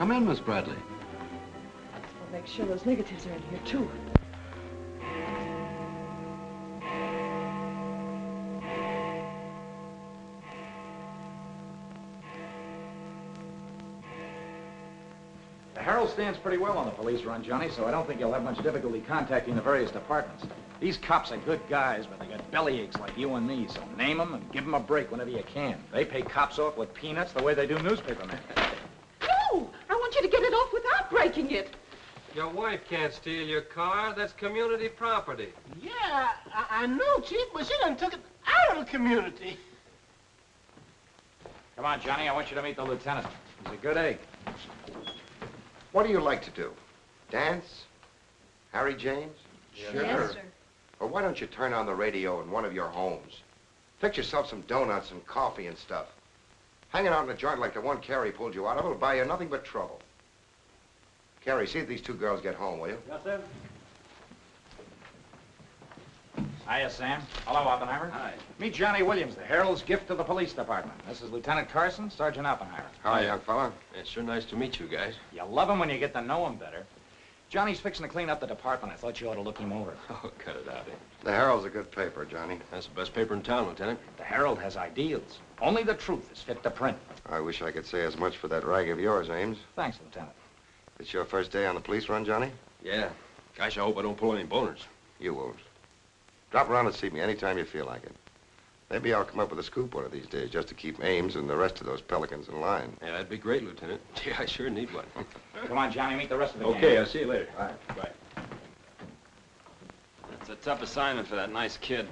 Come in, Miss Bradley. We'll make sure those negatives are in here, too. The Herald stands pretty well on the police run, Johnny, so I don't think you'll have much difficulty contacting the various departments. These cops are good guys, but they got bellyaches like you and me, so name them and give them a break whenever you can. They pay cops off with peanuts the way they do newspapermen. No! I want you to get it off without breaking it. Your wife can't steal your car. That's community property. Yeah, I know, Chief, but she done took it out of the community. Come on, Johnny, I want you to meet the lieutenant. He's a good egg. What do you like to do? Dance? Harry James? Sure. Yes, sir. Or why don't you turn on the radio in one of your homes? Fix yourself some donuts and coffee and stuff. Hanging out in a joint like the one Carrie pulled you out of will buy you nothing but trouble. Carrie, see if these two girls get home, will you? Yes, sir. Hiya, Sam. Hello, Oppenheimer. Hi. Meet Johnny Williams, the Herald's gift to the police department. This is Lieutenant Carson, Sergeant Oppenheimer. Hi, young fella. It's sure nice to meet you guys. You love him when you get to know him better. Johnny's fixing to clean up the department. I thought you ought to look him over. Oh, cut it out, eh? The Herald's a good paper, Johnny. That's the best paper in town, Lieutenant. The Herald has ideals. Only the truth is fit to print. I wish I could say as much for that rag of yours, Ames. Thanks, Lieutenant. It's your first day on the police run, Johnny? Yeah. Gosh, I hope I don't pull any boners. You won't. Drop around and see me anytime you feel like it. Maybe I'll come up with a scoop one of these days just to keep Ames and the rest of those pelicans in line. Yeah, that'd be great, Lieutenant. Gee, I sure need one. Come on, Johnny, meet the rest of the gang. Okay, I'll see you later. All right. Bye. It's a tough assignment for that nice kid.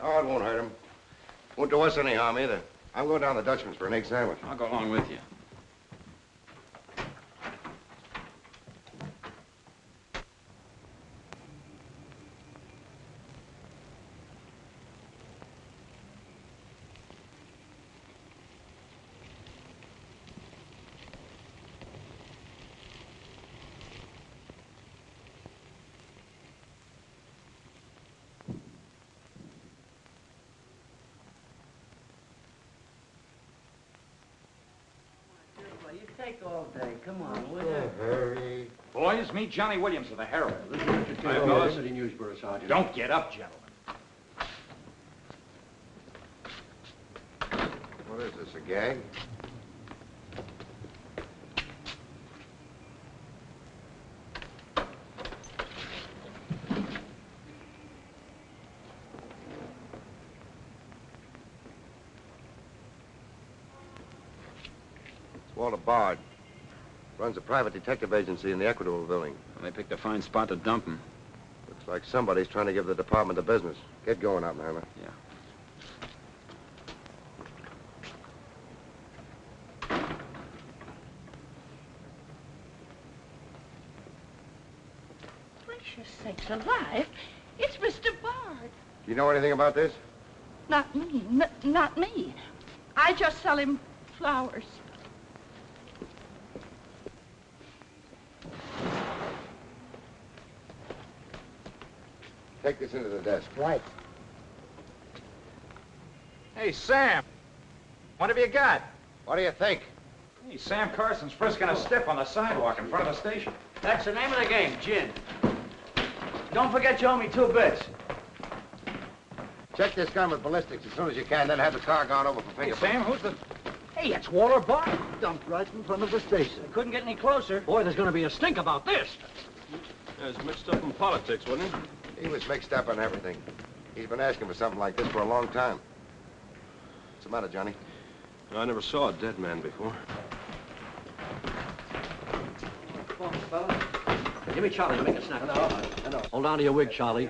Oh, it won't hurt him. Won't do us any harm either. I'm going down to the Dutchman's for an egg sandwich. I'll go along with you. Take all day. Come on, will you? Hurry. Boys, meet Johnny Williams of the Herald. Hi, fellas. Newsboro, Sergeant. Don't get up, gentlemen. What is this, a gag? Walter Bard. Runs a private detective agency in the Equitable building. They picked a fine spot to dump him. Looks like somebody's trying to give the department the business. Get going, Oppenheimer. Yeah. Gracious sakes alive. It's Mr. Bard. Do you know anything about this? Not me. Not me. I just sell him flowers. Take this into the desk. Right. Hey, Sam. What have you got? What do you think? Hey, Sam Carson's frisking a stiff on the sidewalk in front of the station. That's the name of the game, gin. Don't forget you owe me 2 bits. Check this gun with ballistics as soon as you can, then have the car gone over for Hey, fingerprints. Sam, who's the... Hey, it's Walter Bard. Dumped right in front of the station. I couldn't get any closer. Boy, there's going to be a stink about this. Yeah, it's mixed up in politics, wasn't it? He was mixed up on everything. He's been asking for something like this for a long time. What's the matter, Johnny? I never saw a dead man before. Give me Charlie to make a snap. No. Hold on to your wig, Charlie.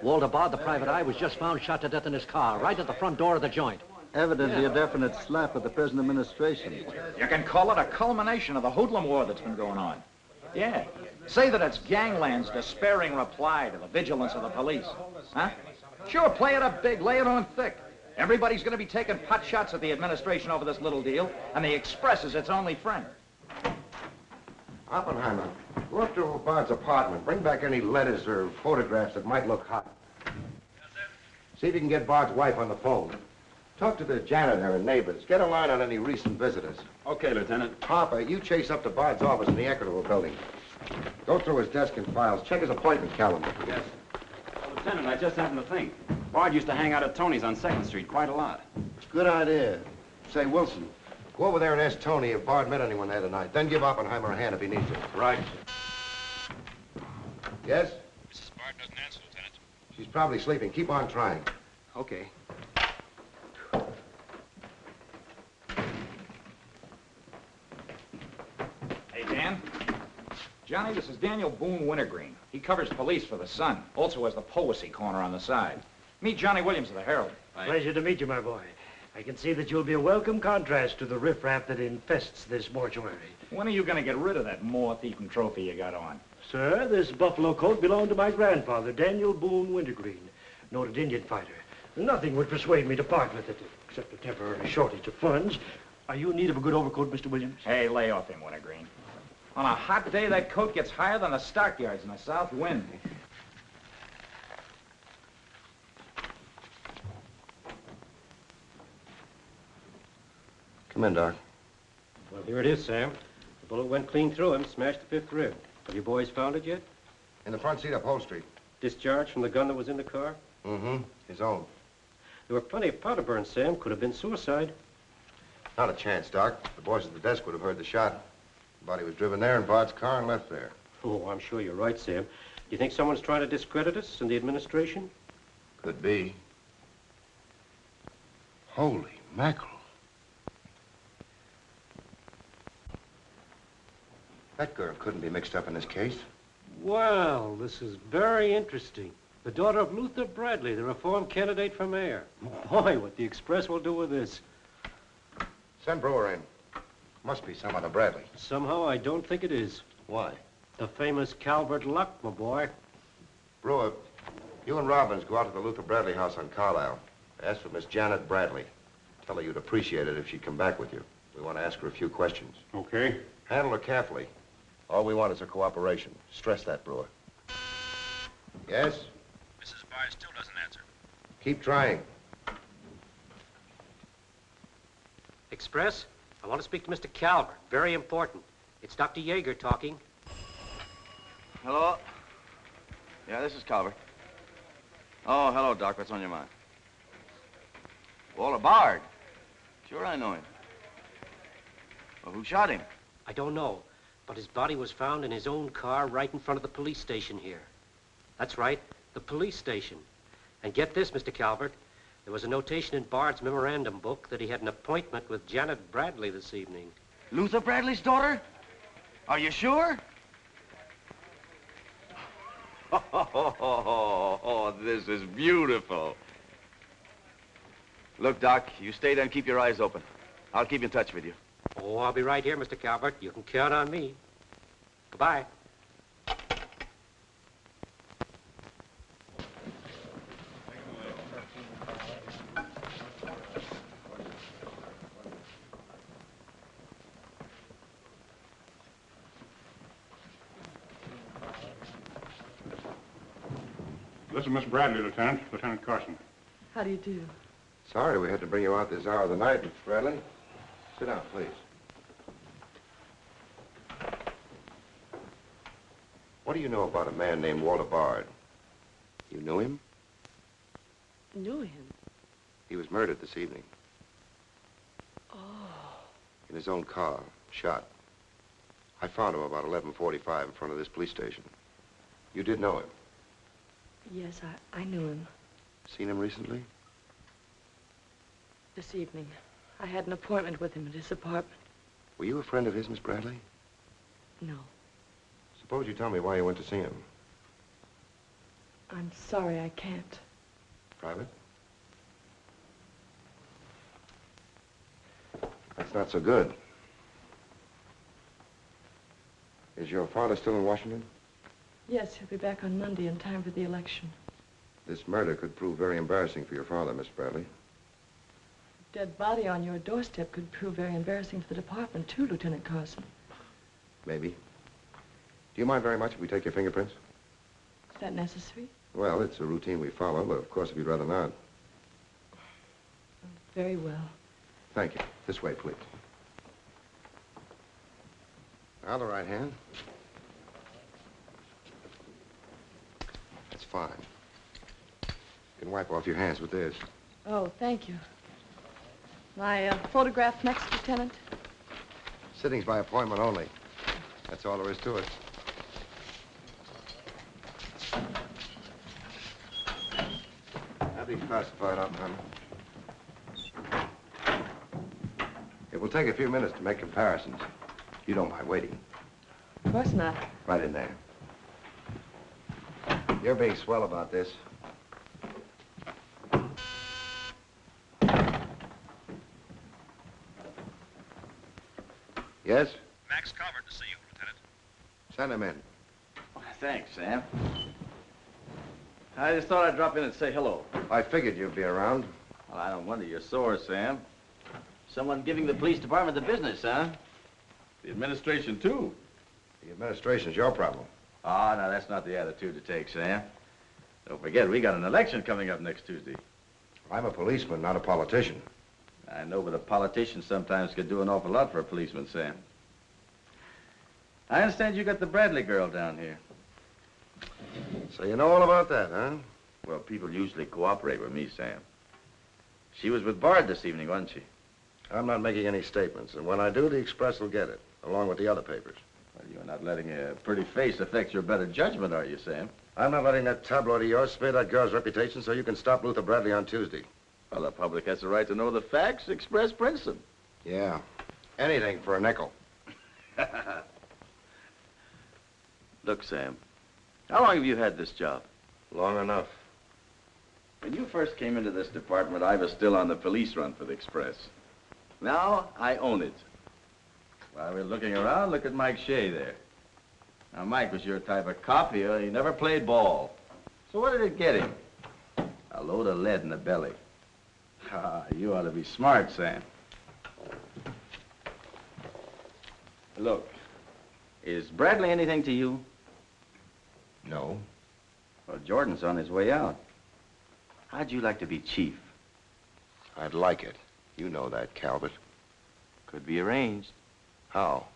Walter Bard, the private eye, was just found shot to death in his car, right at the front door of the joint. Evidently a definite slap at the present administration. You can call it a culmination of the hoodlum war that's been going on. Yeah. Say that it's gangland's despairing reply to the vigilance of the police. Huh? Sure, play it up big, lay it on thick. Everybody's going to be taking pot shots at the administration over this little deal, and the Express is its only friend. Oppenheimer, go up to Bard's apartment. Bring back any letters or photographs that might look hot. See if you can get Bard's wife on the phone. Talk to the janitor and neighbors. Get a line on any recent visitors. Okay, Lieutenant. Harper, you chase up to Bard's office in the Equitable building. Go through his desk and files. Check his appointment calendar. Yes. Lieutenant, I just happened to think. Bard used to hang out at Tony's on 2nd Street quite a lot. Good idea. Say, Wilson, go over there and ask Tony if Bard met anyone there tonight. Then give Oppenheimer a hand if he needs it. Right. Yes? Mrs. Bard doesn't answer, Lieutenant. She's probably sleeping. Keep on trying. Okay. Hey, Dan. Johnny, this is Daniel Boone Wintergreen. He covers police for the Sun. Also has the Poesy Corner on the side. Meet Johnny Williams of the Herald. Pleasure to meet you, my boy. I can see that you'll be a welcome contrast to the riffraff that infests this mortuary. When are you going to get rid of that moth-eaten trophy you got on? Sir, this buffalo coat belonged to my grandfather, Daniel Boone Wintergreen, noted Indian fighter. Nothing would persuade me to part with it, except a temporary shortage of funds. Are you in need of a good overcoat, Mr. Williams? Hey, lay off him, Wintergreen. On a hot day, that coat gets higher than the stockyards in a south wind. Come in, Doc. Well, here it is, Sam. The bullet went clean through him, smashed the 5th rib. Have you boys found it yet? In the front seat upholstery. Discharged from the gun that was in the car? Mm-hmm. His own. There were plenty of powder burns, Sam. Could have been suicide. Not a chance, Doc. The boys at the desk would have heard the shot. The body was driven there in Bard's car and left there. Oh, I'm sure you're right, Sam. Do you think someone's trying to discredit us in the administration? Could be. Holy mackerel. That girl couldn't be mixed up in this case. Well, this is very interesting. The daughter of Luther Bradley, the reform candidate for mayor. Boy, what the Express will do with this. Send Brewer in. Must be some other Bradley. Somehow, I don't think it is. Why? The famous Calvert Luck, my boy. Brewer, you and Robbins go out to the Luther Bradley house on Carlisle. Ask for Miss Janet Bradley. Tell her you'd appreciate it if she'd come back with you. We want to ask her a few questions. Okay. Handle her carefully. All we want is her cooperation. Stress that, Brewer. Yes? Mrs. Bard still doesn't answer. Keep trying. Express? I want to speak to Mr. Calvert. Very important. It's Dr. Yeager talking. Hello? Yeah, this is Calvert. Oh, hello, Doc. What's on your mind? Walter Bard. Sure, I know him. Well, who shot him? I don't know, but his body was found in his own car right in front of the police station here. That's right, the police station. And get this, Mr. Calvert. There was a notation in Bard's memorandum book that he had an appointment with Janet Bradley this evening. Luther Bradley's daughter? Are you sure? Oh, this is beautiful. Look, Doc, you stay there and keep your eyes open. I'll keep in touch with you. Oh, I'll be right here, Mr. Calvert. You can count on me. Goodbye. This is Miss Bradley, Lieutenant. Lieutenant Carson. How do you do? Sorry we had to bring you out this hour of the night, Miss Bradley. Sit down, please. What do you know about a man named Walter Bard? You knew him? Knew him? He was murdered this evening. Oh. In his own car, shot. I found him about 11:45 in front of this police station. You did know him? Yes, I knew him. Seen him recently? This evening. I had an appointment with him at his apartment. Were you a friend of his, Miss Bradley? No. Suppose you tell me why you went to see him. I'm sorry I can't. Private? That's not so good. Is your father still in Washington? Yes, he'll be back on Monday in time for the election. This murder could prove very embarrassing for your father, Miss Bradley. Dead body on your doorstep could prove very embarrassing for the department, too, Lieutenant Carson. Maybe. Do you mind very much if we take your fingerprints? Is that necessary? Well, it's a routine we follow, but of course, if you'd rather not. Very well. Thank you. This way, please. Now the right hand. That's fine. You can wipe off your hands with this. Oh, thank you. My photograph next, Lieutenant? Sittings by appointment only. That's all there is to it. That'll be classified up, honey. It will take a few minutes to make comparisons. You don't mind waiting. Of course not. Right in there. You're being swell about this. Yes? Max Calvert to see you, Lieutenant. Send him in. Thanks, Sam. I just thought I'd drop in and say hello. I figured you'd be around. Well, I don't wonder you're sore, Sam. Someone giving the police department the business, huh? The administration, too. The administration's your problem. Ah, now that's not the attitude to take, Sam. Don't forget, we got an election coming up next Tuesday. I'm a policeman, not a politician. I know, but a politician sometimes could do an awful lot for a policeman, Sam. I understand you got the Bradley girl down here. So you know all about that, huh? Well, people usually cooperate with me, Sam. She was with Bard this evening, wasn't she? I'm not making any statements, and when I do, the Express will get it, along with the other papers. Well, you're not letting a pretty face affect your better judgment, are you, Sam? I'm not letting that tabloid of yours smear that girl's reputation so you can stop Luther Bradley on Tuesday. Well, the public has the right to know the facts. Express prints them. Yeah. Anything for a nickel. Look, Sam, how long have you had this job? Long enough. When you first came into this department, I was still on the police run for the Express. Now, I own it. While we're looking around, look at Mike Shea there. Now, Mike was your type of cop here. He never played ball. So what did it get him? A load of lead in the belly. Ah, you ought to be smart, Sam. Look, is Bradley anything to you? No. Well, Jordan's on his way out. How'd you like to be chief? I'd like it. You know that, Calvert. Could be arranged. How?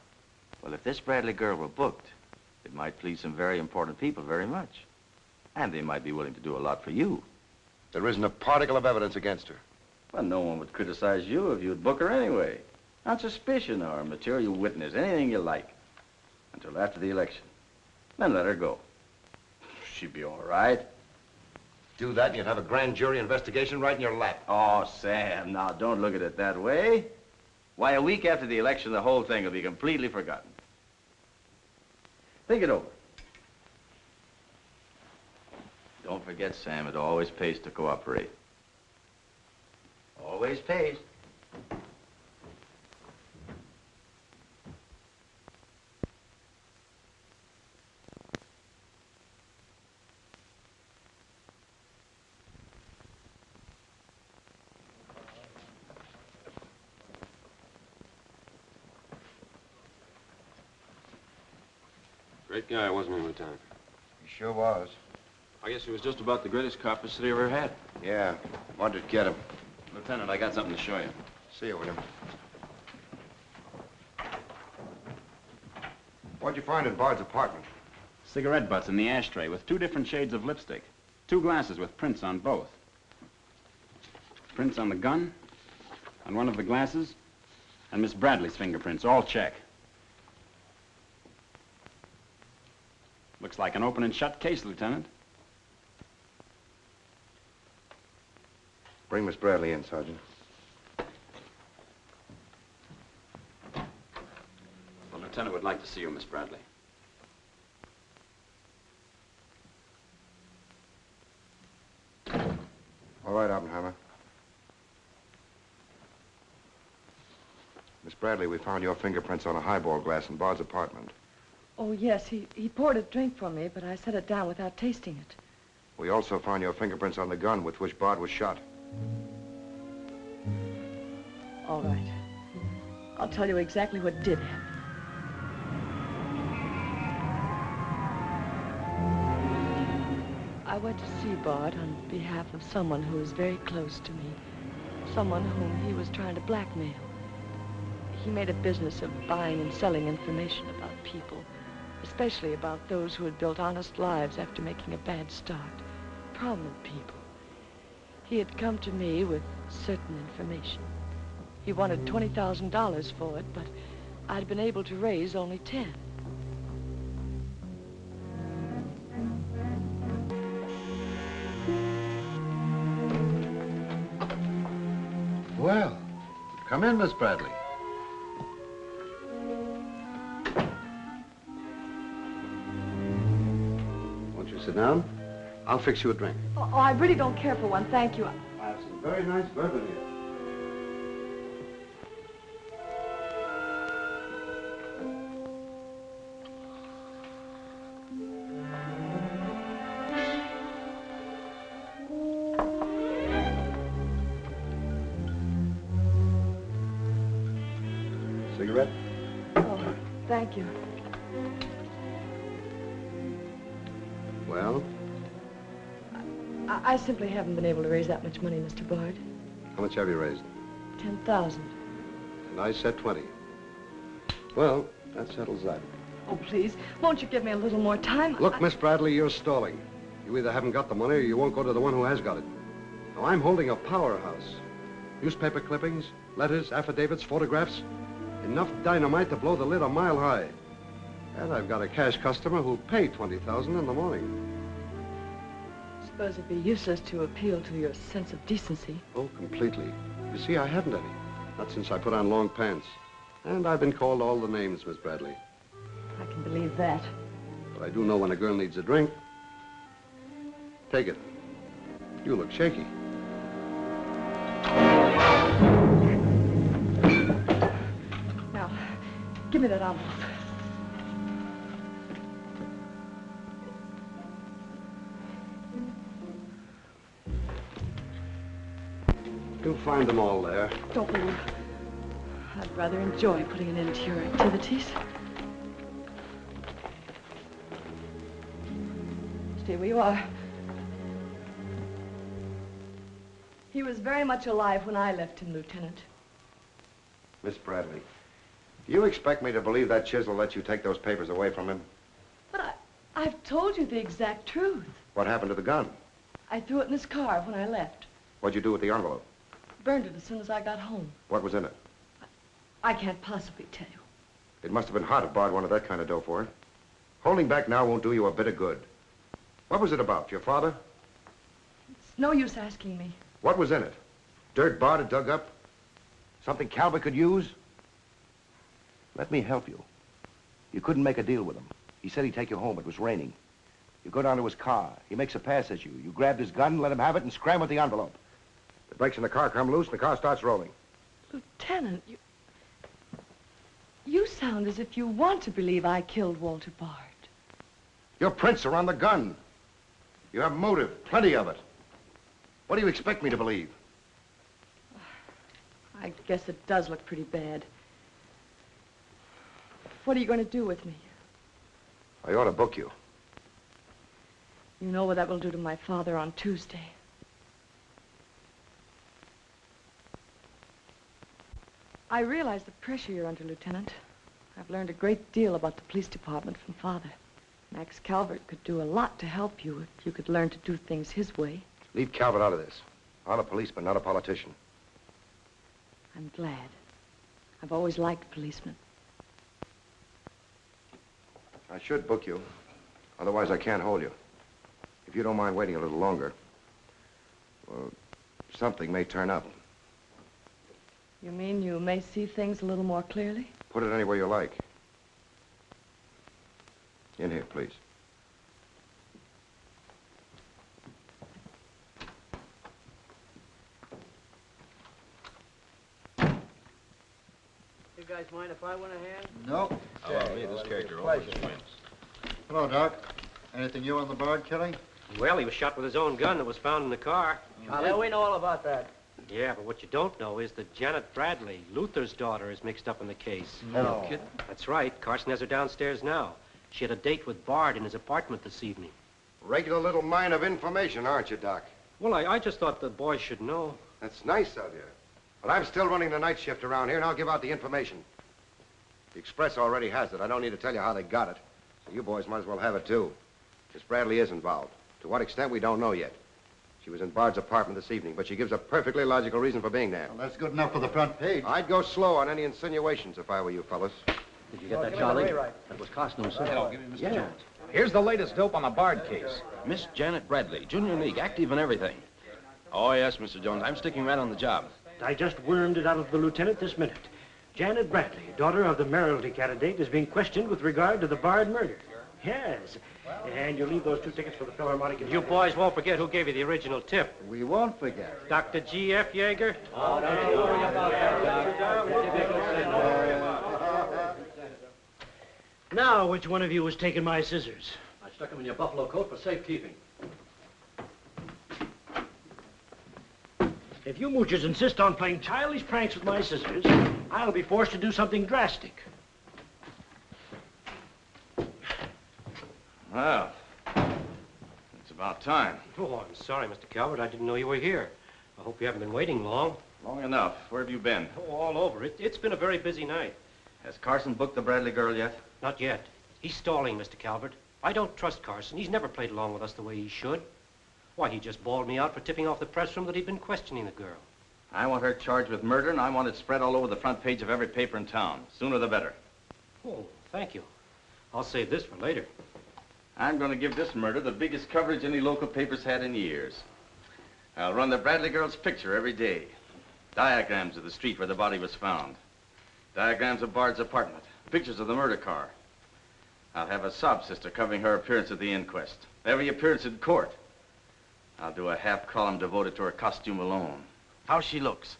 Well, if this Bradley girl were booked, it might please some very important people very much. And they might be willing to do a lot for you. There isn't a particle of evidence against her. Well, no one would criticize you if you'd book her anyway. On suspicion or material witness, anything you like. Until after the election. Then let her go. She'd be all right. Do that and you'd have a grand jury investigation right in your lap. Oh, Sam, now don't look at it that way. Why, a week after the election, the whole thing will be completely forgotten. Think it over. Don't forget, Sam, it always pays to cooperate. Always pays. Great guy, wasn't he, Lieutenant? He sure was. I guess he was just about the greatest cop the city ever had. Yeah. Wanted to get him. Lieutenant, I got something to show you. See you, William. What'd you find in Bard's apartment? Cigarette butts in the ashtray with 2 different shades of lipstick. 2 glasses with prints on both. Prints on the gun, on one of the glasses, and Miss Bradley's fingerprints, all check. Looks like an open and shut case, Lieutenant. Bring Miss Bradley in, Sergeant. The Lieutenant would like to see you, Miss Bradley. All right, Oppenheimer. Miss Bradley, we found your fingerprints on a highball glass in Bard's apartment. Oh, yes, he poured a drink for me, but I set it down without tasting it. We also found your fingerprints on the gun with which Bard was shot. All right. I'll tell you exactly what did happen. I went to see Bard on behalf of someone who was very close to me. someone whom he was trying to blackmail. He made a business of buying and selling information about people, especially about those who had built honest lives after making a bad start. Prominent people. He had come to me with certain information. He wanted $20,000 for it, but I'd been able to raise only 10. Well, come in, Miss Bradley. Won't you sit down? I'll fix you a drink. Oh, I really don't care for one, thank you. I have some very nice bourbon here. Cigarette? Oh, thank you. Well, I simply haven't been able to raise that much money, Mr. Bard. how much have you raised? 10,000. And I said 20. Well, that settles that. Oh, please, won't you give me a little more time? Look, Miss Bradley, you're stalling. You either haven't got the money or you won't go to the one who has got it. Now, I'm holding a powerhouse. Newspaper clippings, letters, affidavits, photographs. Enough dynamite to blow the lid a mile high. And I've got a cash customer who'll pay $20,000 in the morning. I suppose it'd be useless to appeal to your sense of decency. Oh, completely. You see, I haven't any. Not since I put on long pants. And I've been called all the names, Miss Bradley. I can believe that. But I do know when a girl needs a drink. Take it. You look shaky. Now, give me that envelope. You'll find them all there. Don't move. I'd rather enjoy putting an end to your activities. Stay where you are. He was very much alive when I left him, Lieutenant. Miss Bradley, do you expect me to believe that chisel let you take those papers away from him? But I've told you the exact truth. What happened to the gun? I threw it in his car when I left. What'd you do with the envelope? Burned it as soon as I got home. What was in it? I can't possibly tell you. It must have been hot if Bard wanted that kind of dough for it. Holding back now won't do you a bit of good. What was it about? Your father? It's no use asking me. What was in it? Dirt Bard had dug up? Something Calvert could use? Let me help you. You couldn't make a deal with him. He said he'd take you home. It was raining. You go down to his car. He makes a pass at you. You grabbed his gun, let him have it, and scram with the envelope. The brakes in the car come loose, and the car starts rolling. Lieutenant, you sound as if you want to believe I killed Walter Bard. Your prints are on the gun. You have motive, plenty of it. What do you expect me to believe? I guess it does look pretty bad. What are you going to do with me? I ought to book you. You know what that will do to my father on Tuesday. I realize the pressure you're under, Lieutenant. I've learned a great deal about the police department from Father. Max Calvert could do a lot to help you if you could learn to do things his way. Leave Calvert out of this. I'm a policeman, not a politician. I'm glad. I've always liked policemen. I should book you. Otherwise, I can't hold you. If you don't mind waiting a little longer, well, something may turn up. You mean you may see things a little more clearly? Put it anywhere you like. In here, please. You guys mind if I went ahead? No. Allow me, this character always wins. Hello, Doc. Anything new on the Bard killing? Well, he was shot with his own gun that was found in the car. Yeah, we know all about that. Yeah, but what you don't know is that Janet Bradley, Luther's daughter, is mixed up in the case. No. Kidding? That's right. Carson has her downstairs now. She had a date with Bard in his apartment this evening. Regular little mine of information, aren't you, Doc? Well, I just thought the boys should know. That's nice of you. Well, I'm still running the night shift around here, and I'll give out the information. The Express already has it. I don't need to tell you how they got it. So you boys might as well have it, too. Miss Bradley is involved. To what extent, we don't know yet. She was in Bard's apartment this evening, but she gives a perfectly logical reason for being there. Well, that's good enough for the front page. I'd go slow on any insinuations if I were you fellas. Did you get that, Charlie? That was Carson himself. Hello, give me Mr. Jones. Here's the latest dope on the Bard case. Miss Janet Bradley, Junior League, active and everything. Oh, yes, Mr. Jones. I'm sticking right on the job. I just wormed it out of the lieutenant this minute. Janet Bradley, daughter of the mayoralty candidate, is being questioned with regard to the Bard murder. Yes. And you'll leave those 2 tickets for the Philharmonic. You boys won't forget who gave you the original tip. We won't forget. Dr. G.F. Yeager? Oh, don't you worry about that, Doc. Now, which one of you was taking my scissors? I stuck them in your buffalo coat for safekeeping. If you moochers insist on playing childish pranks with my scissors, I'll be forced to do something drastic. Well, it's about time. Oh, I'm sorry, Mr. Calvert. I didn't know you were here. I hope you haven't been waiting long. Long enough. Where have you been? Oh, all over. It's been a very busy night. Has Carson booked the Bradley girl yet? Not yet. He's stalling, Mr. Calvert. I don't trust Carson. He's never played along with us the way he should. Why, he just bawled me out for tipping off the press room that he'd been questioning the girl. I want her charged with murder, and I want it spread all over the front page of every paper in town. Sooner the better. Oh, thank you. I'll save this for later. I'm going to give this murder the biggest coverage any local paper's had in years. I'll run the Bradley girl's picture every day. Diagrams of the street where the body was found. Diagrams of Bard's apartment. Pictures of the murder car. I'll have a sob sister covering her appearance at the inquest. Every appearance in court. I'll do a half column devoted to her costume alone. How she looks.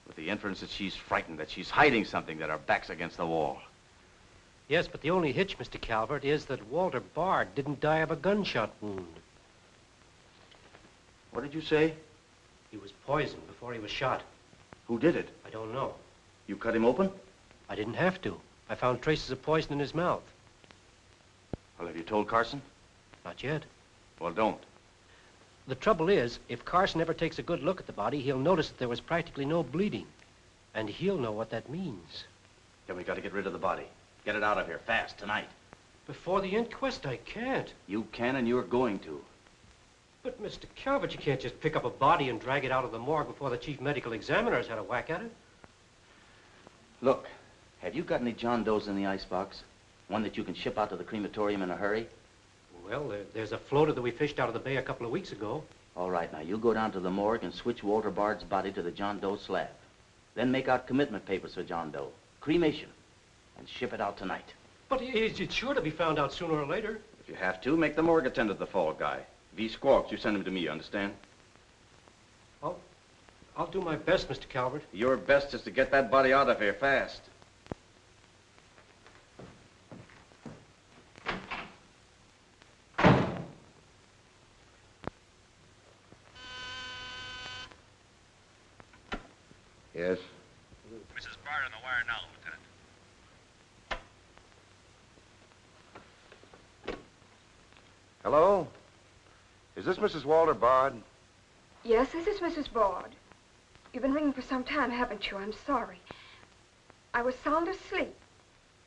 With the inference that she's frightened, that she's hiding something, that her back's against the wall. Yes, but the only hitch, Mr. Calvert, is that Walter Bard didn't die of a gunshot wound. What did you say? He was poisoned before he was shot. Who did it? I don't know. You cut him open? I didn't have to. I found traces of poison in his mouth. Well, have you told Carson? Not yet. Well, don't. The trouble is, if Carson ever takes a good look at the body, he'll notice that there was practically no bleeding. And he'll know what that means. Then we got to get rid of the body. Get it out of here, fast, tonight. Before the inquest, I can't. You can, and you're going to. But, Mr. Calvert, you can't just pick up a body and drag it out of the morgue before the chief medical examiner's had a whack at it. Look, have you got any John Does in the icebox? One that you can ship out to the crematorium in a hurry? Well, there's a floater that we fished out of the bay a couple of weeks ago. All right, now, you go down to the morgue and switch Walter Bard's body to the John Doe slab. Then make out commitment papers for John Doe. Cremation. And ship it out tonight. But it's sure to be found out sooner or later. If you have to, make the morgue attendant the fall guy. If he squawks, you send him to me, you understand? I'll do my best, Mr. Calvert. Your best is to get that body out of here fast. Yes? Mrs. Bard on the wire now, Lieutenant. Hello? Is this Mrs. Walter Bard? Yes, this is Mrs. Bard. You've been ringing for some time, haven't you? I'm sorry. I was sound asleep.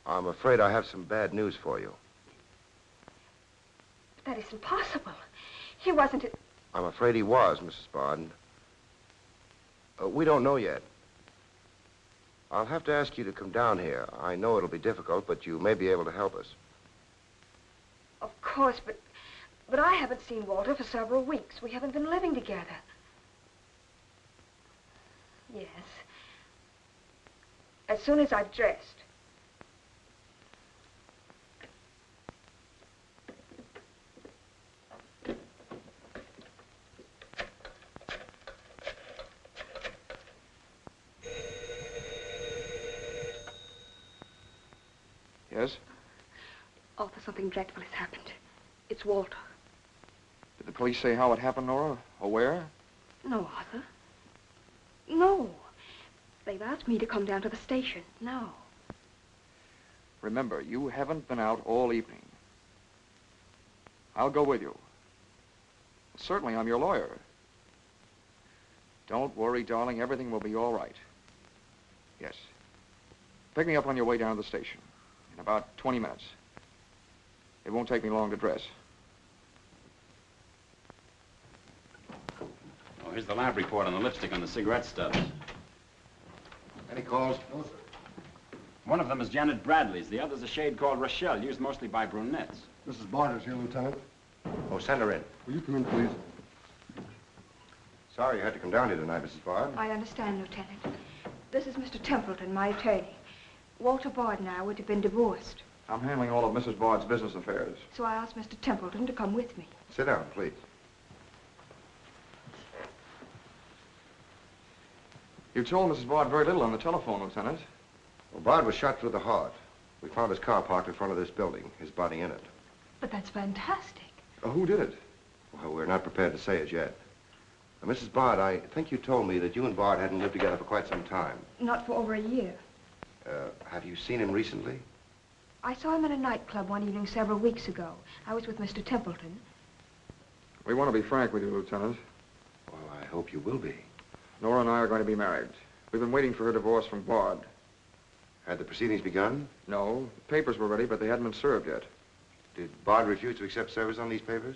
I'm afraid I have some bad news for you. But that isn't possible. He wasn't... I'm afraid he was, Mrs. Bard. We don't know yet. I'll have to ask you to come down here. I know it'll be difficult, but you may be able to help us. Of course, but I haven't seen Walter for several weeks. We haven't been living together. Yes. As soon as I've dressed. Yes? Arthur, something dreadful has happened. It's Walter. Did the police say how it happened, Nora? Or where? No, Arthur. No. They've asked me to come down to the station. No. Remember, you haven't been out all evening. I'll go with you. Certainly, I'm your lawyer. Don't worry, darling. Everything will be all right. Yes. Pick me up on your way down to the station in about 20 minutes. It won't take me long to dress. Oh, here's the lab report on the lipstick on the cigarette stubs. Any calls? No, sir. One of them is Janet Bradley's. The other's a shade called Rochelle, used mostly by brunettes. Mrs. Barter's here, Lieutenant. Oh, send her in. Will you come in, please? Sorry you had to come down here tonight, Mrs. Bard. I understand, Lieutenant. This is Mr. Templeton, my attorney. Walter Bard and I would have been divorced, I'm handling all of Mrs. Bard's business affairs. so I asked Mr. Templeton to come with me. Sit down, please. You told Mrs. Bard very little on the telephone, Lieutenant. Well, Bard was shot through the heart. We found his car parked in front of this building, his body in it. But that's fantastic. Who did it? Well, we're not prepared to say it yet. Now, Mrs. Bard, I think you told me that you and Bard hadn't lived together for quite some time. Not for over a year. Have you seen him recently? I saw him in a nightclub one evening several weeks ago. I was with Mr. Templeton. We want to be frank with you, Lieutenant. Well, I hope you will be. Nora and I are going to be married. We've been waiting for her divorce from Bard. Had the proceedings begun? No, the papers were ready, but they hadn't been served yet. Did Bard refuse to accept service on these papers?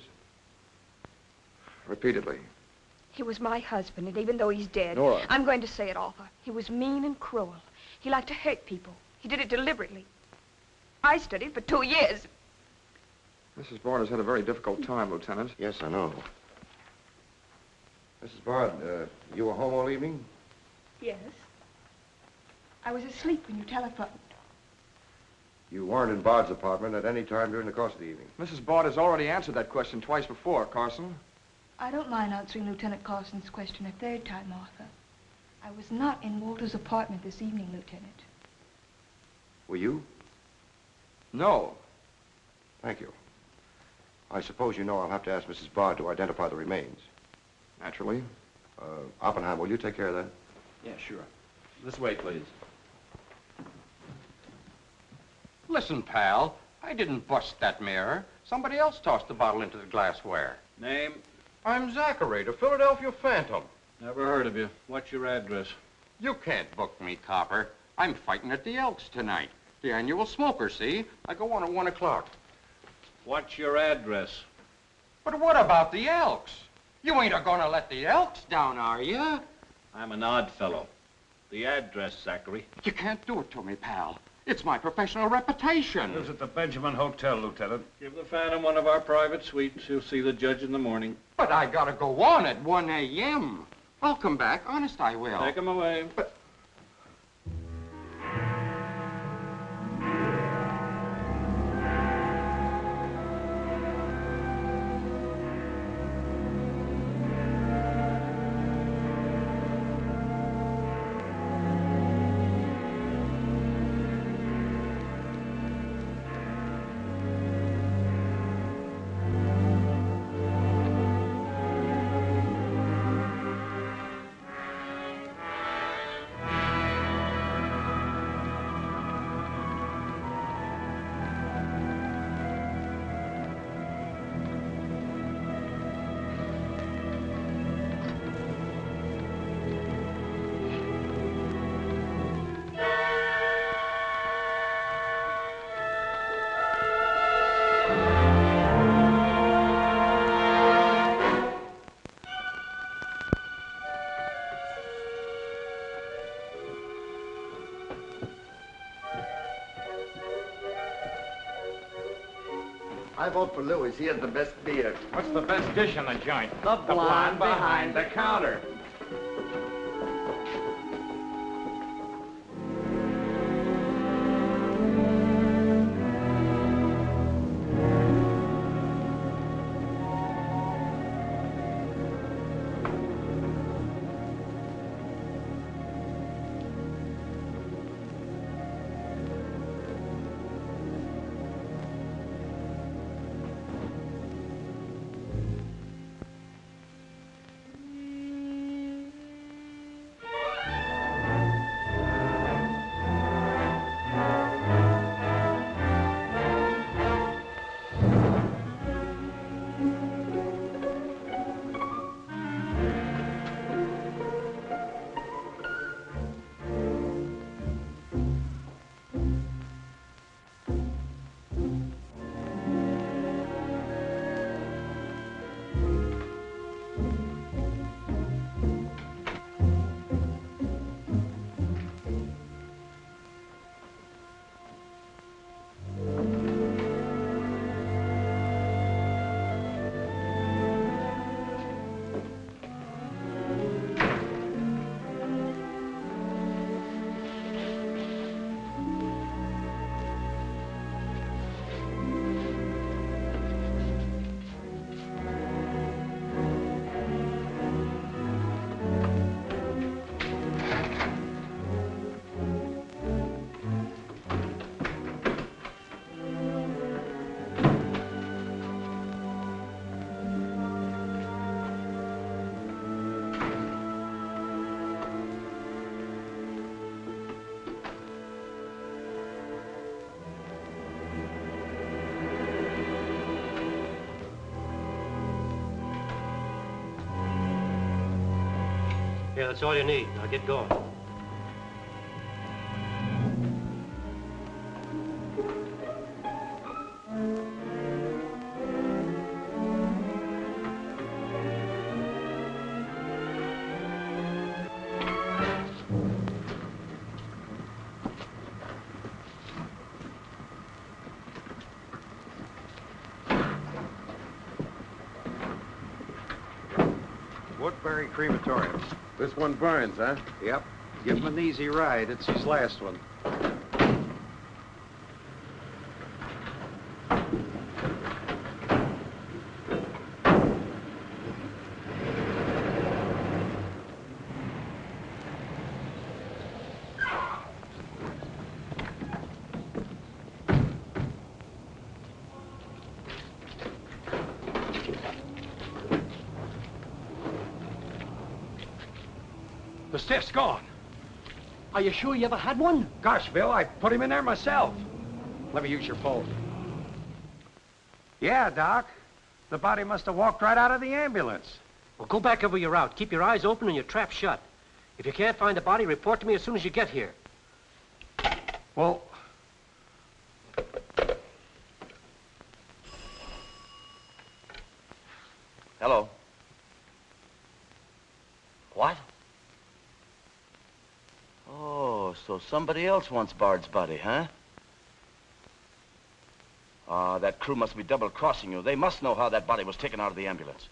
Repeatedly. He was my husband, and even though he's dead, Nora. I'm going to say it, Arthur. He was mean and cruel. He liked to hurt people. He did it deliberately. I studied for 2 years. Mrs. Bard has had a very difficult time, Lieutenant. Yes, I know. Mrs. Bard, you were home all evening? Yes. I was asleep when you telephoned. You weren't in Bard's apartment at any time during the course of the evening? Mrs. Bard has already answered that question twice before, Carson. I don't mind answering Lieutenant Carson's question a third time, Arthur. I was not in Walter's apartment this evening, Lieutenant. Were you? No. Thank you. I suppose you know I'll have to ask Mrs. Bard to identify the remains. Naturally. Oppenheim, will you take care of that? Yeah, sure. This way, please. Listen, pal, I didn't bust that mirror. Somebody else tossed the bottle into the glassware. Name? I'm Zachary, the Philadelphia Phantom. Never heard of you. What's your address? You can't book me, copper. I'm fighting at the Elks tonight. The annual smoker, see? I go on at 1 o'clock. What's your address? But what about the Elks? You ain't a-gonna let the Elks down, are you? I'm an odd fellow. The address, Zachary. You can't do it to me, pal. It's my professional reputation. Lives at the Benjamin Hotel, Lieutenant. Give the Phantom one of our private suites. He'll see the judge in the morning. But I gotta go on at 1 a.m. I'll come back. Honest, I will. Take him away. But... I vote for Louis. He has the best beer. What's the best dish in the joint? The blonde behind the counter. Here, that's all you need. Now get going. Woodbury Crematorium. This one burns, huh? Yep. Give him an easy ride. It's his last one. The stiff's gone. Are you sure you ever had one? Gosh, Bill, I put him in there myself. Let me use your phone. Yeah, Doc. The body must have walked right out of the ambulance. Well, go back over your route. Keep your eyes open and your trap shut. If you can't find the body, report to me as soon as you get here. Well... Hello. What? Oh, so somebody else wants Bard's body, huh? Ah, that crew must be double-crossing you. They must know how that body was taken out of the ambulance.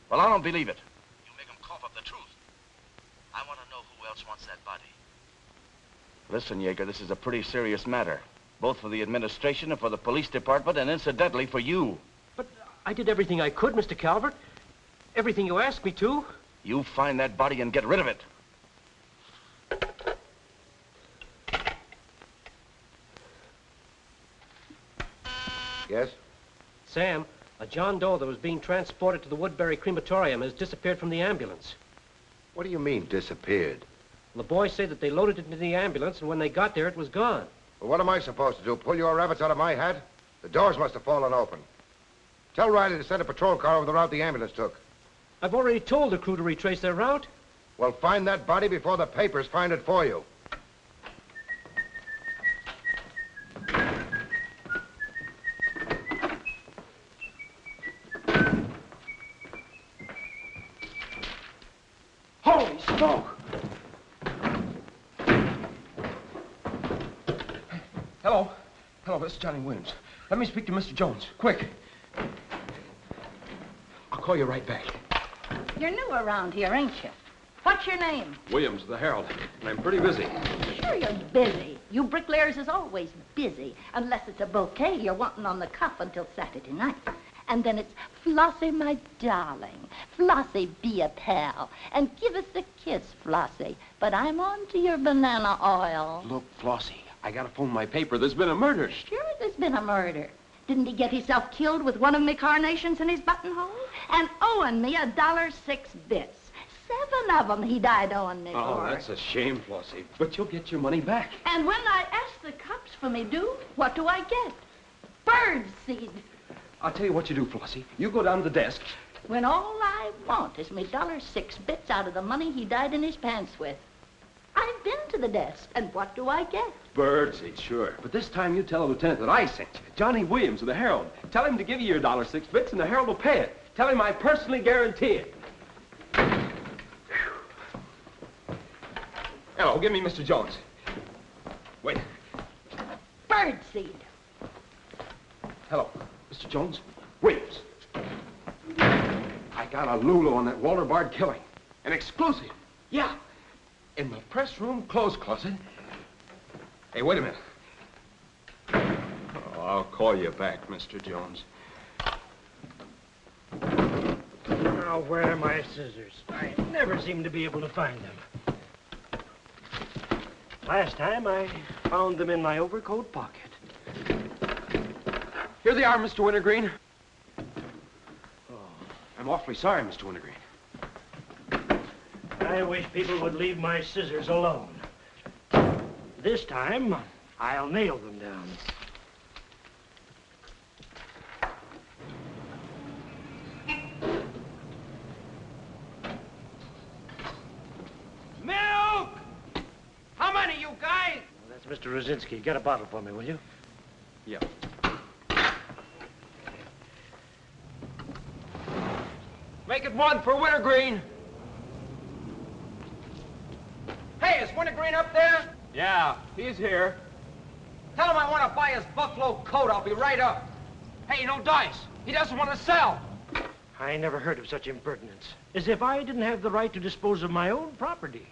Well, I don't believe it. You make them cough up the truth. I want to know who else wants that body. Listen, Yeager, this is a pretty serious matter. Both for the administration and for the police department, and incidentally for you. But I did everything I could, Mr. Calvert. Everything you asked me to. You find that body and get rid of it. Yes? Sam, a John Doe that was being transported to the Woodbury Crematorium has disappeared from the ambulance. What do you mean, disappeared? The boys say that they loaded it into the ambulance, and when they got there, it was gone. Well, what am I supposed to do? Pull your rabbits out of my hat? The doors must have fallen open. Tell Riley to send a patrol car over the route the ambulance took. I've already told the crew to retrace their route. Well, find that body before the papers find it for you. Holy smoke! Hello. Hello, this is Johnny Williams. Let me speak to Mr. Jones. Quick. I'll call you right back. You're new around here, ain't you? What's your name? Williams, the Herald. And I'm pretty busy. Sure you're busy. You bricklayers is always busy, unless it's a bouquet you're wanting on the cuff until Saturday night. And then it's, Flossie, my darling. Flossie, be a pal. And give us a kiss, Flossie. But I'm on to your banana oil. Look, Flossie, I gotta phone my paper. There's been a murder. Sure there's been a murder. Didn't he get himself killed with one of me carnations in his buttonhole? And owing me $1.06 bits. 7 of them he died owing me Oh, for. that's a shame, Flossie. But you'll get your money back. And when I ask the cops for me due, what do I get? Bird seed. I'll tell you what you do, Flossie. You go down to the desk. When all I want is me $1.06 bits out of the money he died in his pants with. I've been to the desk, and what do I get? Birdseed, sure. But this time you tell the lieutenant that I sent you. Johnny Williams of the Herald. Tell him to give you your $1.06 bits, and the Herald will pay it. Tell him I personally guarantee it. Hello, give me Mr. Jones. Wait. Birdseed. Hello, Mr. Jones. Williams. I got a Lulu on that Walter Bard killing. An exclusive. Yeah. In the press room clothes closet. Hey, wait a minute. Oh, I'll call you back, Mr. Jones. Now, where are my scissors? I never seem to be able to find them. Last time, I found them in my overcoat pocket. Here they are, Mr. Wintergreen. Oh, I'm awfully sorry, Mr. Wintergreen. I wish people would leave my scissors alone. This time, I'll nail them down. Mr. Rosinski, get a bottle for me, will you? Yeah. Make it one for Wintergreen. Hey, is Wintergreen up there? Yeah, he's here. Tell him I want to buy his buffalo coat. I'll be right up. Hey, no dice. He doesn't want to sell. I never heard of such impertinence. As if I didn't have the right to dispose of my own property.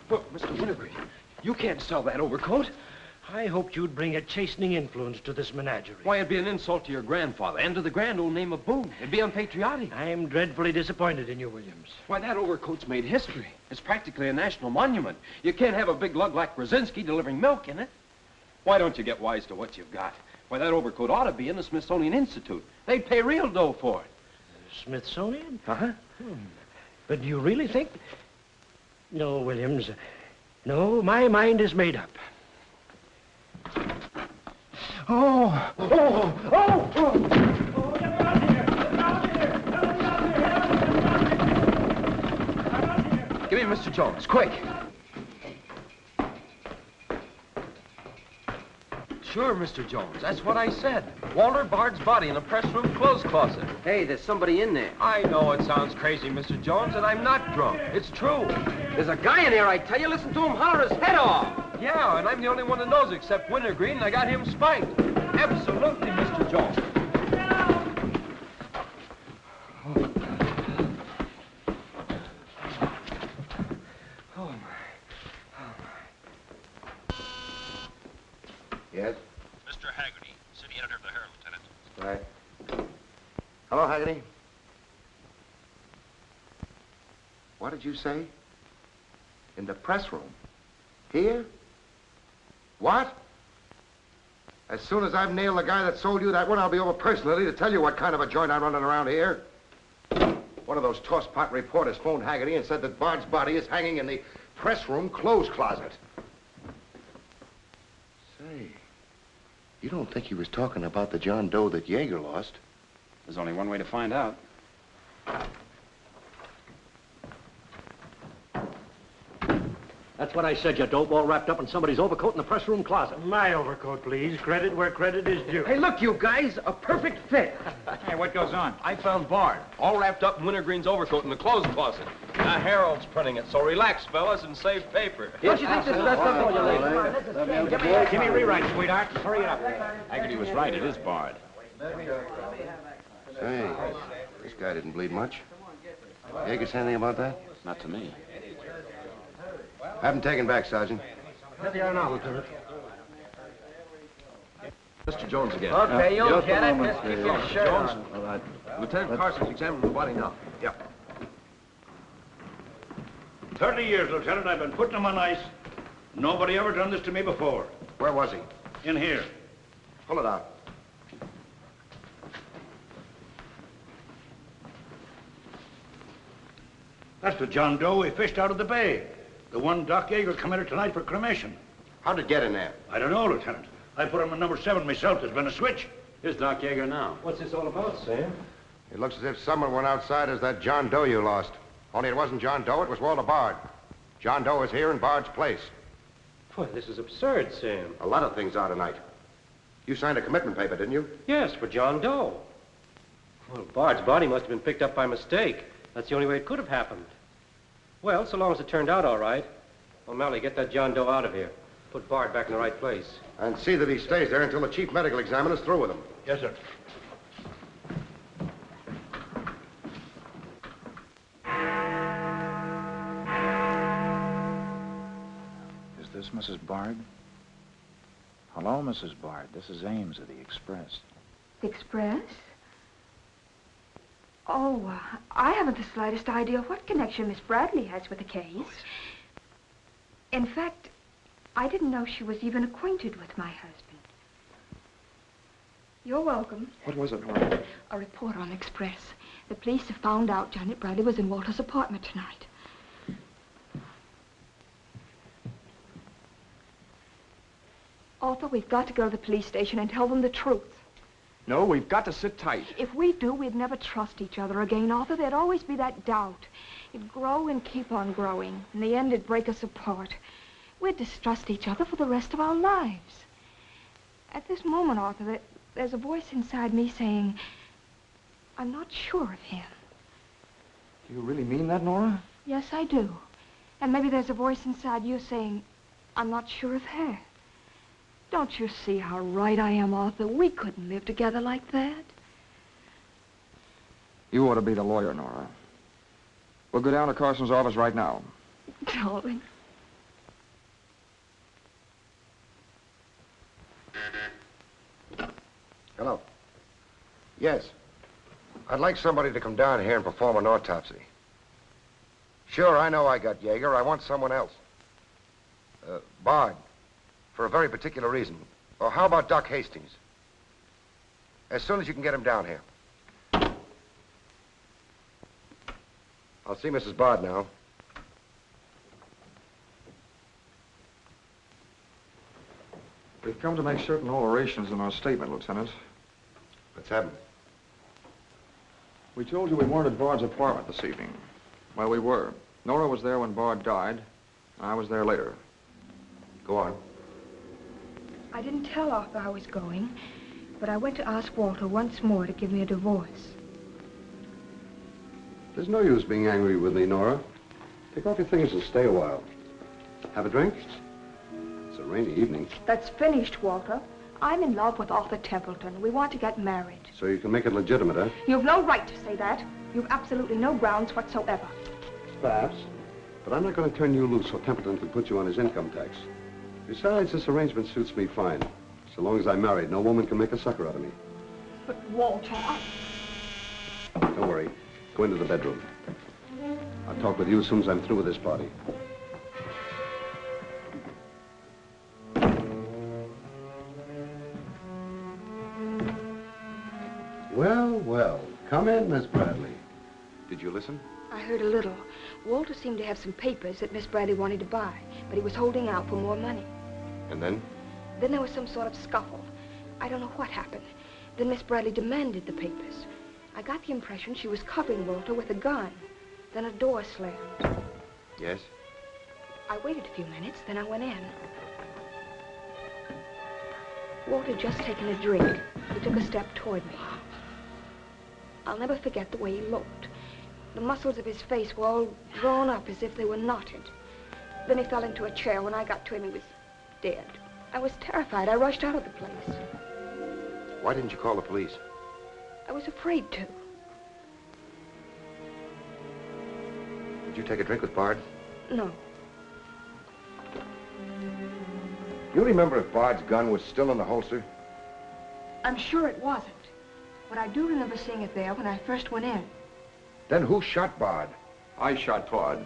Look, Mr. Wintergreen, you can't sell that overcoat. I hoped you'd bring a chastening influence to this menagerie. Why, it'd be an insult to your grandfather and to the grand old name of Boone. It'd be unpatriotic. I'm dreadfully disappointed in you, Williams. Why, that overcoat's made history. It's practically a national monument. You can't have a big lug like Brzezinski delivering milk in it. Why don't you get wise to what you've got? Why, that overcoat ought to be in the Smithsonian Institute. They'd pay real dough for it. Smithsonian? Uh-huh. But do you really think... No, Williams. No, my mind is made up. Oh! Oh! Oh! Oh! Give me Mr. Jones, quick. Sure, Mr. Jones. That's what I said. Walter Bard's body in a press room clothes closet. Hey, there's somebody in there. I know it sounds crazy, Mr. Jones, and I'm not drunk. It's true. There's a guy in here, I tell you. Listen to him holler his head off. Yeah, and I'm the only one that knows except Wintergreen, and I got him spiked. Absolutely, Mr. Jones. Oh, my. Yes? Mr. Haggerty, city editor of the Herald, Lieutenant. Right. Hello, Haggerty. What did you say? In the press room? Here? What? As soon as I've nailed the guy that sold you that one, I'll be over personally to tell you what kind of a joint I'm running around here. One of those tosspot reporters phoned Haggerty and said that Bard's body is hanging in the press room clothes closet. Say, you don't think he was talking about the John Doe that Yeager lost? There's only one way to find out. That's what I said, you dope, all wrapped up in somebody's overcoat in the press room closet. My overcoat, please. Credit where credit is due. Hey, look, you guys, a perfect fit. Hey, what goes on? I found Bard, all wrapped up in Wintergreen's overcoat in the clothes closet. The Herald's printing it, so relax, fellas, and save paper. Don't you think this is best up for you, ladies? Give me a rewrite, sweetheart. Hurry it up. Haggerty was right. It is Bard. Say, this guy didn't bleed much. Yeager say anything about that? Not to me. Have him taken back, Sergeant. Here they are now, Lieutenant. Mr. Jones again. Okay, you'll get it. Just keep your shirt Jones, on. all right. Lieutenant Carson's examining the body now. Yep. 30 years, Lieutenant, I've been putting him on ice. Nobody ever done this to me before. Where was he? In here. Pull it out. That's the John Doe we fished out of the bay. The one Doc Yeager committed tonight for cremation. How'd it get in there? I don't know, Lieutenant. I put him in number 7 myself. There's been a switch. Here's Doc Yeager now. What's this all about, Sam? It looks as if someone went outside as that John Doe you lost. Only it wasn't John Doe, it was Walter Bard. John Doe is here in Bard's place. Boy, this is absurd, Sam. A lot of things are tonight. You signed a commitment paper, didn't you? Yes, for John Doe. Well, Bard's body must have been picked up by mistake. That's the only way it could have happened. Well, so long as it turned out all right. O'Malley, get that John Doe out of here. Put Bard back in the right place. And see that he stays there until the chief medical examiner's through with him. Yes, sir. Is this Mrs. Bard? Hello, Mrs. Bard. This is Ames of the Express. Express? Oh, I haven't the slightest idea what connection Miss Bradley has with the case. In fact, I didn't know she was even acquainted with my husband. You're welcome. What was it, Laura? A report on Express. The police have found out Janet Bradley was in Walter's apartment tonight. Arthur, we've got to go to the police station and tell them the truth. No, we've got to sit tight. If we do, we'd never trust each other again, Arthur. There'd always be that doubt. It'd grow and keep on growing. In the end, it'd break us apart. We'd distrust each other for the rest of our lives. At this moment, Arthur, there's a voice inside me saying, I'm not sure of him. Do you really mean that, Nora? Yes, I do. And maybe there's a voice inside you saying, I'm not sure of her. Don't you see how right I am, Arthur? We couldn't live together like that. You ought to be the lawyer, Nora. We'll go down to Carson's office right now. Darling. Hello. Yes. I'd like somebody to come down here and perform an autopsy. Sure, I know I got Yeager. I want someone else. Bard. For a very particular reason. Or how about Doc Hastings? As soon as you can get him down here. I'll see Mrs. Bard now. We've come to make certain alterations in our statement, Lieutenant. What's happened? We told you we weren't at Bard's apartment this evening. Well, we were. Nora was there when Bard died. I was there later. Go on. I didn't tell Arthur I was going, but I went to ask Walter once more to give me a divorce. There's no use being angry with me, Nora. Take off your things and stay a while. Have a drink? It's a rainy evening. That's finished, Walter. I'm in love with Arthur Templeton. We want to get married. So you can make it legitimate, huh? You've no right to say that. You've absolutely no grounds whatsoever. Perhaps. But I'm not going to turn you loose so Templeton can put you on his income tax. Besides, this arrangement suits me fine. So long as I'm married, no woman can make a sucker out of me. But, Walter, Don't worry. Go into the bedroom. I'll talk with you as soon as I'm through with this party. Well, well. Come in, Miss Bradley. Did you listen? I heard a little. Walter seemed to have some papers that Miss Bradley wanted to buy, but he was holding out for more money. And then? Then there was some sort of scuffle. I don't know what happened. Then Miss Bradley demanded the papers. I got the impression she was covering Walter with a gun. Then a door slammed. Yes? I waited a few minutes, then I went in. Walter had just taken a drink. He took a step toward me. I'll never forget the way he looked. The muscles of his face were all drawn up as if they were knotted. Then he fell into a chair. When I got to him, he was dead. I was terrified. I rushed out of the place. Why didn't you call the police? I was afraid to. Did you take a drink with Bard? No. You remember if Bard's gun was still in the holster? I'm sure it wasn't. But I do remember seeing it there when I first went in. Then who shot Bard? I shot Bard.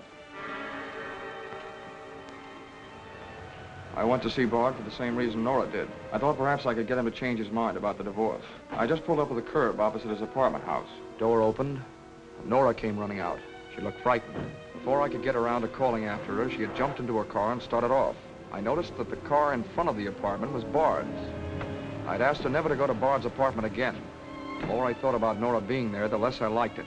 I went to see Bard for the same reason Nora did. I thought perhaps I could get him to change his mind about the divorce. I just pulled up to the curb opposite his apartment house. Door opened, and Nora came running out. She looked frightened. Before I could get around to calling after her, she had jumped into her car and started off. I noticed that the car in front of the apartment was Bard's. I'd asked her never to go to Bard's apartment again. The more I thought about Nora being there, the less I liked it.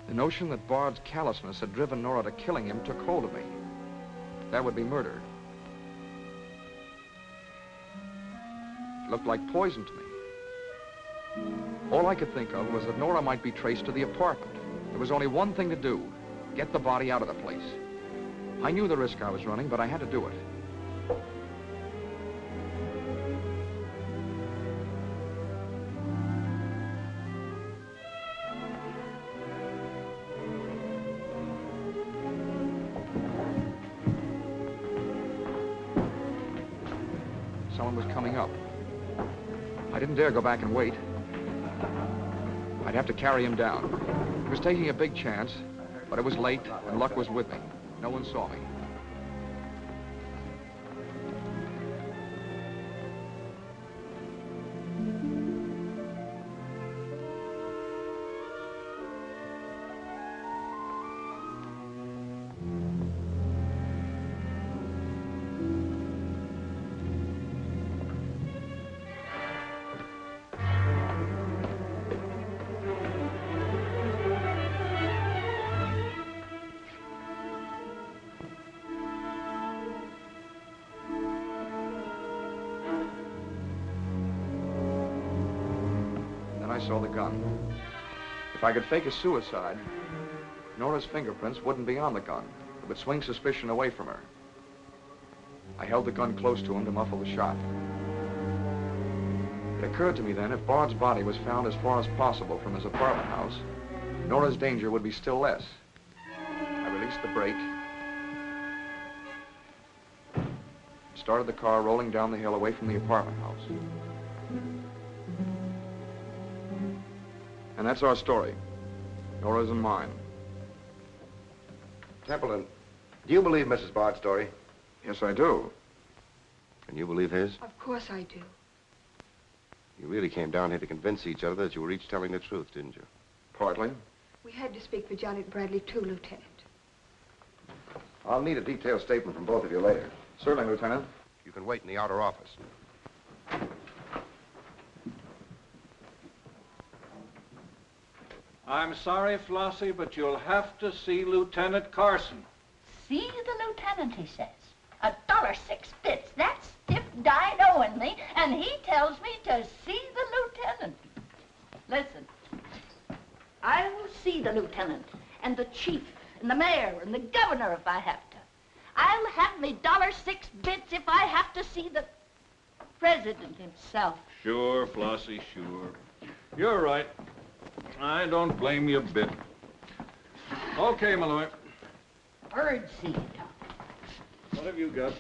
The notion that Bard's callousness had driven Nora to killing him took hold of me. That would be murder. It looked like poison to me. All I could think of was that Nora might be traced to the apartment. There was only one thing to do: get the body out of the place. I knew the risk I was running, but I had to do it. Someone was coming up. I didn't dare go back and wait. I'd have to carry him down. He was taking a big chance, but it was late and luck was with me. No one saw me. saw the gun. If I could fake a suicide, Nora's fingerprints wouldn't be on the gun. It would swing suspicion away from her. I held the gun close to him to muffle the shot. It occurred to me then, if Bard's body was found as far as possible from his apartment house, Nora's danger would be still less. I released the brake, started the car rolling down the hill away from the apartment house. And that's our story. Nora's and mine. Templeton, do you believe Mrs. Bard's story? Yes, I do. And you believe his? Of course I do. You really came down here to convince each other that you were each telling the truth, didn't you? Partly. We had to speak for Janet Bradley, too, Lieutenant. I'll need a detailed statement from both of you later. Certainly, Lieutenant. You can wait in the outer office. I'm sorry, Flossie, but you'll have to see Lieutenant Carson. See the lieutenant, he says. $1.06. That's stiff died owing me, and he tells me to see the lieutenant. Listen, I will see the lieutenant, and the chief, and the mayor, and the governor if I have to. I'll have me $1.06 if I have to see the president himself. Sure, Flossie, sure. You're right. I don't blame you a bit. Okay, Malloy. Birdseed. What have you got?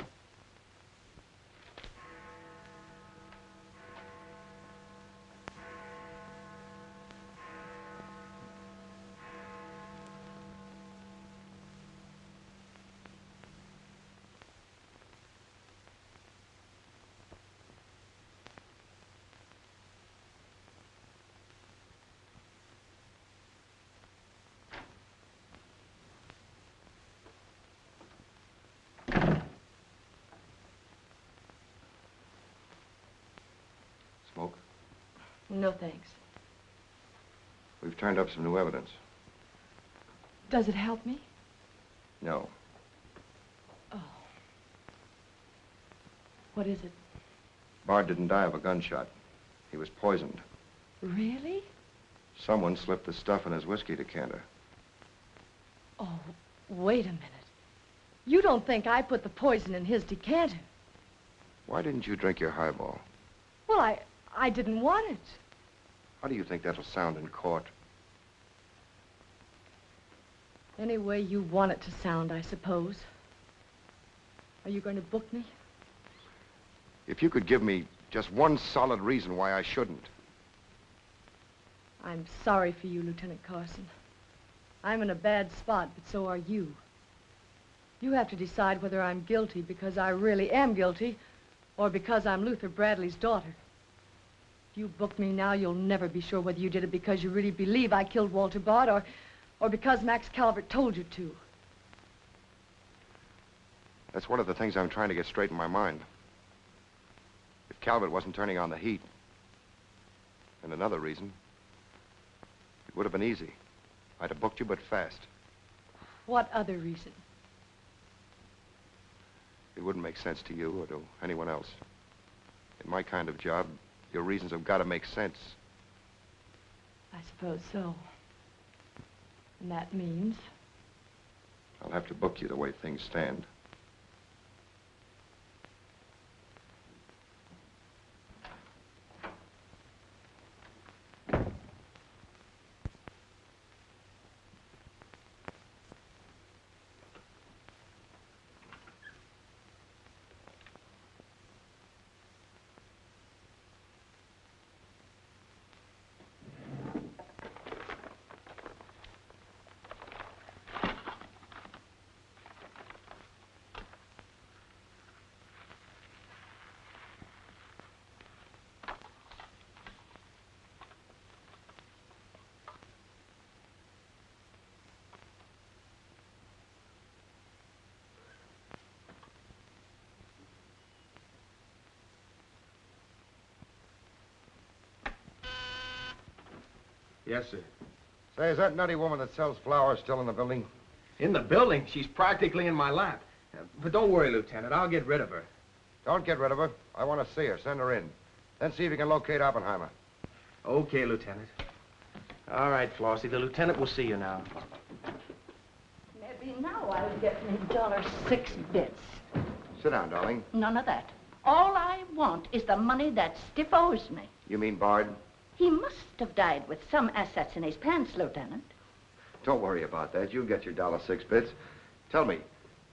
Smoke? No, thanks. We've turned up some new evidence. Does it help me? No. Oh. What is it? Bard didn't die of a gunshot. He was poisoned. Really? Someone slipped the stuff in his whiskey decanter. Oh, wait a minute. You don't think I put the poison in his decanter? Why didn't you drink your highball? Well, I didn't want it. How do you think that'll sound in court? Any way you want it to sound, I suppose. Are you going to book me? If you could give me just one solid reason why I shouldn't. I'm sorry for you, Lieutenant Carson. I'm in a bad spot, but so are you. You have to decide whether I'm guilty because I really am guilty or because I'm Luther Bradley's daughter. If you book me now, you'll never be sure whether you did it because you really believe I killed Walter Bard or because Max Calvert told you to. That's one of the things I'm trying to get straight in my mind. If Calvert wasn't turning on the heat, and another reason, it would have been easy. I'd have booked you, but fast. What other reason? It wouldn't make sense to you or to anyone else. In my kind of job, your reasons have got to make sense. I suppose so. And that means? I'll have to book you the way things stand. Yes, sir. Say, is that nutty woman that sells flowers still in the building? In the building? She's practically in my lap. But don't worry, Lieutenant. I'll get rid of her. Don't get rid of her. I want to see her. Send her in. Then see if you can locate Oppenheimer. Okay, Lieutenant. All right, Flossie. The lieutenant will see you now. Maybe now I'll get me $6. Sit down, darling. None of that. All I want is the money that Stiff owes me. You mean Bard? He must have died with some assets in his pants, Lieutenant. Don't worry about that. You'll get your $6. Tell me,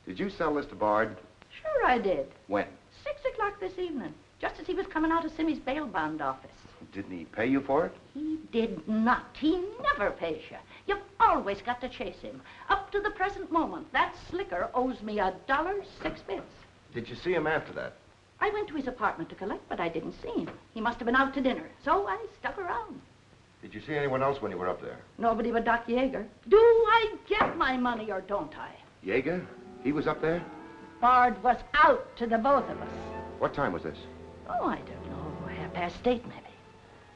did you sell this to Bard? Sure I did. When? 6 o'clock this evening, just as he was coming out of Simmy's bail bond office. Didn't he pay you for it? He did not. He never pays you. You've always got to chase him. Up to the present moment, that slicker owes me $1.06. Did you see him after that? I went to his apartment to collect, but I didn't see him. He must have been out to dinner, so I stuck around. Did you see anyone else when you were up there? Nobody but Doc Yeager. Do I get my money or don't I? Yeager? He was up there? Bard was out to the both of us. What time was this? Oh, I don't know, 8:30 maybe.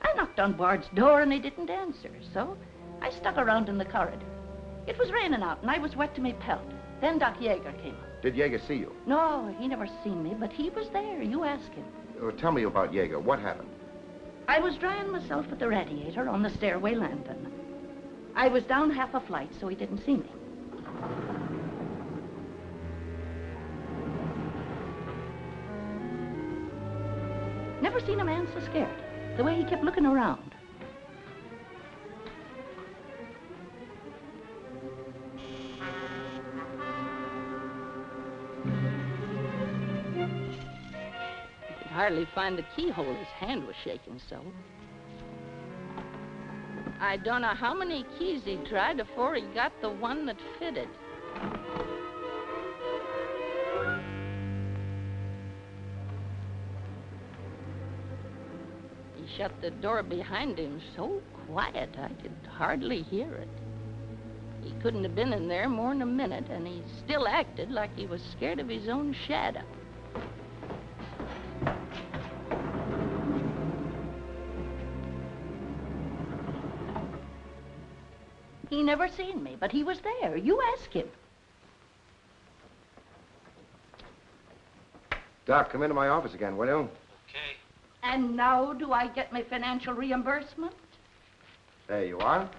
I knocked on Bard's door and he didn't answer, so I stuck around in the corridor. It was raining out and I was wet to me pelt. Then Doc Yeager came up. Did Yeager see you? No, he never seen me, but he was there. You ask him. Tell me about Yeager. What happened? I was drying myself at the radiator on the stairway landing. I was down half a flight, so he didn't see me. Never seen a man so scared. The way he kept looking around. Hardly find the keyhole. His hand was shaking so. I don't know how many keys he tried before he got the one that fitted. He shut the door behind him so quiet I could hardly hear it. He couldn't have been in there more than a minute, and he still acted like he was scared of his own shadow. He never seen me, but he was there. You ask him. Doc, come into my office again, will you? Okay. And now do I get my financial reimbursement? There you are.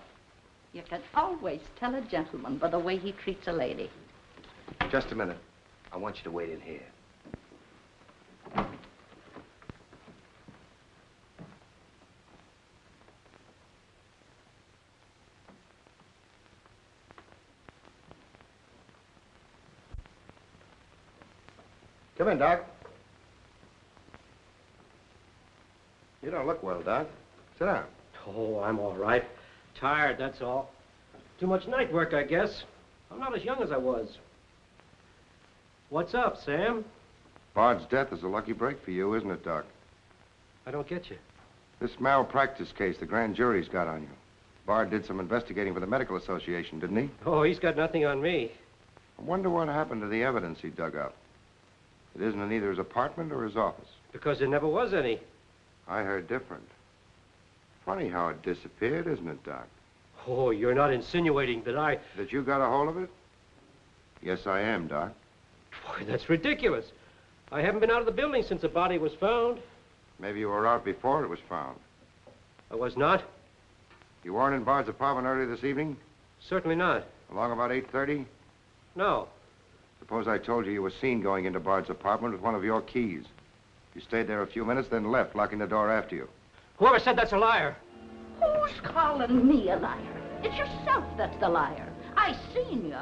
You can always tell a gentleman by the way he treats a lady. Just a minute. I want you to wait in here. Come in, Doc. You don't look well, Doc. Sit down. Oh, I'm all right. Tired, that's all. Too much night work, I guess. I'm not as young as I was. What's up, Sam? Bard's death is a lucky break for you, isn't it, Doc? I don't get you. This malpractice case the grand jury's got on you. Bard did some investigating for the Medical Association, didn't he? Oh, he's got nothing on me. I wonder what happened to the evidence he dug up. It isn't in either his apartment or his office. Because there never was any. I heard different. Funny how it disappeared, isn't it, Doc? Oh, you're not insinuating that I... That you got a hold of it? Yes, I am, Doc. Boy, that's ridiculous. I haven't been out of the building since the body was found. Maybe you were out before it was found. I was not? You weren't in Bard's apartment early this evening? Certainly not. Along about 8:30? No. Suppose I told you you were seen going into Bard's apartment with one of your keys. You stayed there a few minutes, then left, locking the door after you. Whoever said that's a liar. Who's calling me a liar? It's yourself that's the liar. I seen you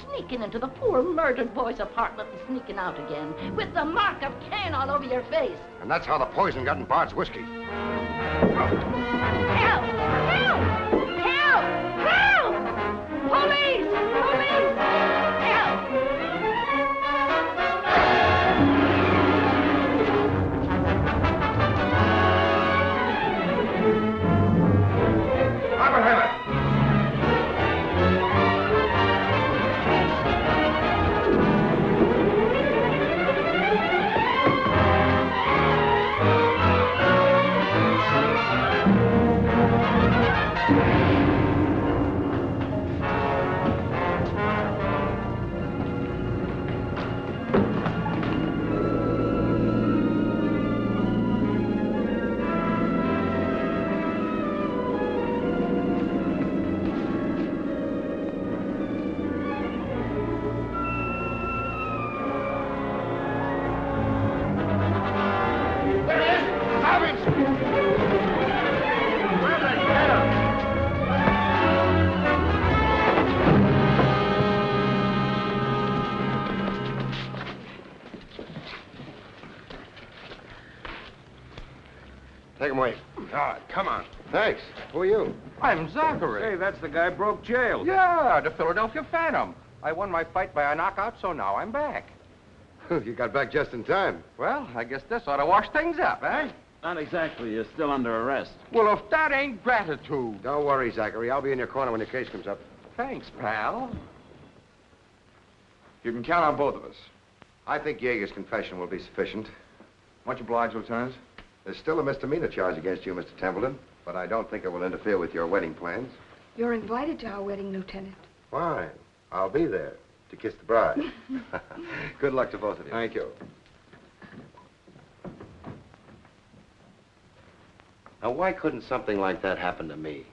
sneaking into the poor murdered boy's apartment and sneaking out again with the mark of Cain all over your face. And that's how the poison got in Bard's whiskey. Help! Help! Help! Help! Police! Police! Help! Todd, come on. Thanks. Who are you? I'm Zachary. Hey, that's the guy broke jail. Yeah, the Philadelphia Phantom. I won my fight by a knockout, so now I'm back. You got back just in time. Well, I guess this ought to wash things up, eh? Not exactly. You're still under arrest. Well, if that ain't gratitude. Don't worry, Zachary. I'll be in your corner when your case comes up. Thanks, pal. You can count on both of us. I think Yeager's confession will be sufficient. Much obliged, Lieutenant. There's still a misdemeanor charge against you, Mr. Templeton, but I don't think it will interfere with your wedding plans. You're invited to our wedding, Lieutenant. Fine. I'll be there to kiss the bride. Good luck to both of you. Thank you. Now, why couldn't something like that happen to me?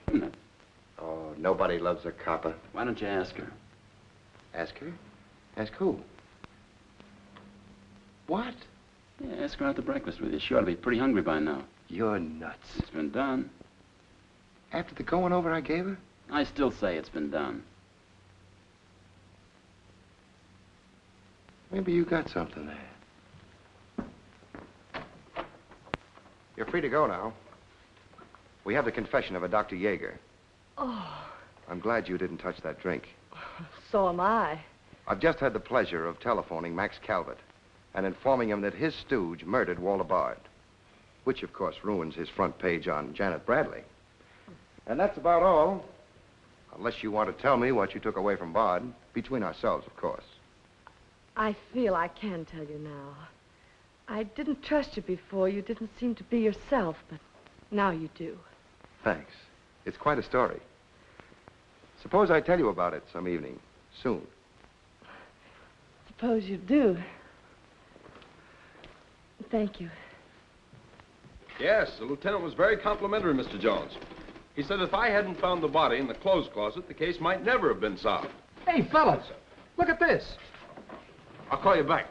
Oh, nobody loves a copper. Why don't you ask her? Ask her? Ask who? What? Yeah, ask her out to breakfast with you. She ought to be pretty hungry by now. You're nuts. It's been done. After the going over I gave her? I still say it's been done. Maybe you got something there. You're free to go now. We have the confession of a Dr. Yeager. Oh, I'm glad you didn't touch that drink. so am I. I've just had the pleasure of telephoning Max Calvert and informing him that his stooge murdered Walter Bard, which, of course, ruins his front page on Janet Bradley. And that's about all, unless you want to tell me what you took away from Bard, between ourselves, of course. I feel I can tell you now. I didn't trust you before. You didn't seem to be yourself, but now you do. Thanks. It's quite a story. Suppose I tell you about it some evening, soon. Suppose you do. Thank you. Yes, the lieutenant was very complimentary, Mr. Jones. He said if I hadn't found the body in the clothes closet, the case might never have been solved. Hey, fellas, look at this. I'll call you back.